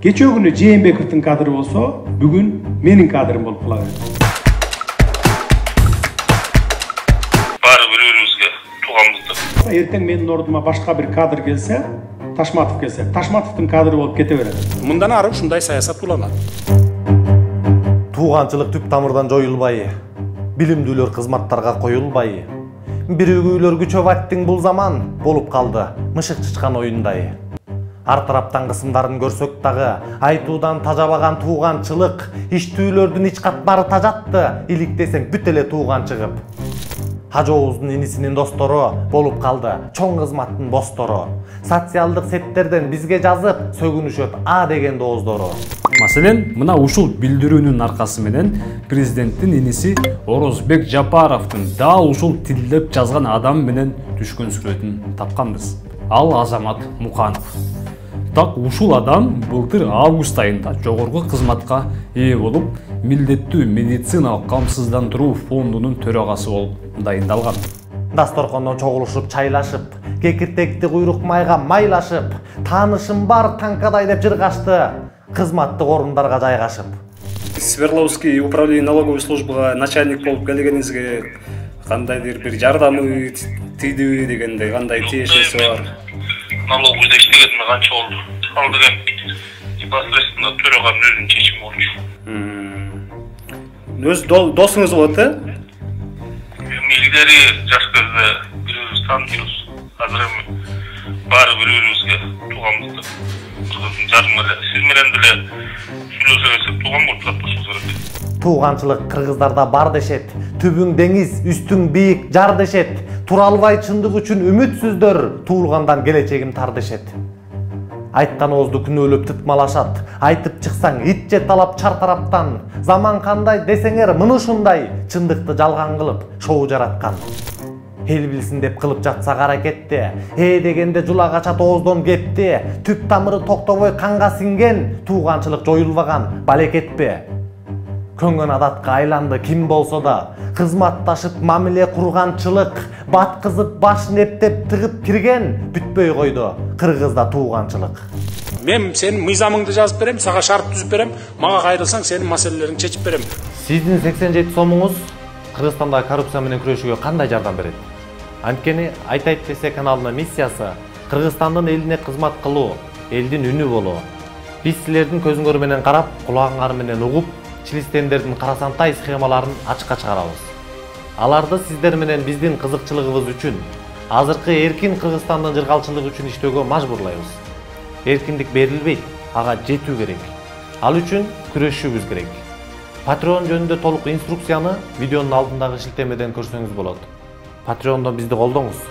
Geçe günü Jeenbekov'un kadrı olsa, bugün menin kadrım olup kaladı. Bari bir-birimizge tuğanmızda. Erten menin orduma başka bir kadr gelse, Taşmatov gelse, Taşmatov'un kadrı olup keteveradi. Мындан ары ушундай саясат уланат. Туғанчылык түп тамырдан жоюлбай, билимдүүлөр кызматтарга коюлбай. Биригүүлөр күчөбаттың бул заман болуп калды, мышык чычкан оюндай. Ар тараптан кысымдарын көрсөк дагы, айтуудан тажабаган тууганчылык, иштүүлөрдүн ич катмары тажатты, иликтесең бүт эле тууган чыгып. Хажообуздун инисинин достору болуп калды, чоң кызматтын бостору. Социалдык сеттерден бизге жазып, сөгүнүшөт А деген дооздору. Маселен, мына ушул билдирүүнүн аркасы менен президенттин иниси Орозбек Жапаровдун дал ушул тилдеп жазган адам менен түшкөн сүрөтүн тапканбыз. Ал Азамат Муканов. Так ушул адам былтыр август айында жогорку кызматка ээ болуп, милдеттүү медициналык камсыздандыруу фондунун төрагасы болуп дайындалган. Дасторкондон чогулушуп, чайлашып, кекиртекти куйрук майга майлашып, таанышым бар танкадай деп жыргашты, кызматтык орундарга жайгашып. Свердловский управление налоговой службага начальник болуп келгениңизге кандайдыр бир жардамы тийдиби дегендей, кандай тиешеси бар? Налоговыйда иштегениме канча болду? Ал деген непосредственно төраганын өзүнүн чечими болчу. Өз досуңуз болот, э? Илгери жаш кезде бири-бирибизди таанышыбыз. Азыр эми баары бири-биримизге тууганбызды. Кызым жарым эле, сиз менен деле сүйлөшөбүз, тууган болуп калышыбыз керек. Тууганчылык кыргыздарда бар дешет, түбүң деңиз, үстүң бийик жар дешет, тура албай чындык үчүн үмүтсүздөр, туулгандан келечегим тар дешет. Айткан оозду күнөөлөп тытмалашат, айтып чыксаң ит же талап чар тараптан, заман кандай десеңер мына ушундай, чындыкты жалган кылып шоу жараткан. Эл билсин деп кылып жатса аракетти, дегенде жула качат ооздон кетти, түп тамыры токтобой канга синген, тууганчылык жоюлбаган балекетпи. Көңгөн адатка айланды ким болсо да, кызматташып мамиле курганчылык, баткызып башын эптеп тыгып кирген, бүтпөй койду кыргызда тууганчылык. Мен сенин мыйзамыңды жазып берем, сага шарт түзүп берем, мага кайрылсаң сенин маселелериңди чечип берем. Сиздин 87 сомуңуз Кыргызстанда коррупция менен күрөшүүгө кандай жардам берет? Анткени Айтайт ТС каналынын миссиясы Кыргызстандын элине кызмат кылуу, элдин үнү болуу. Биз силердин көзүңөр менен карап, кулагыңар менен угуп, чилистендердин карасантай схемаларын ачыкка чыгарабыз. Аларды сиздер менен биздин кызыкчылыгыбыз үчүн, азыркы эркин Кыргызстандын жыргалчылыгы үчүн иштөөгө мажбурлайбыз. Эркиндик берилбейт, ага жетүү керек. Ал үчүн күрөшүүбүз керек. Patreon жөнүндө толук инструкцияны видеонун алдындагы шилтемеден көрсөңүз болот. Patreon'дон бизди колдоңуз.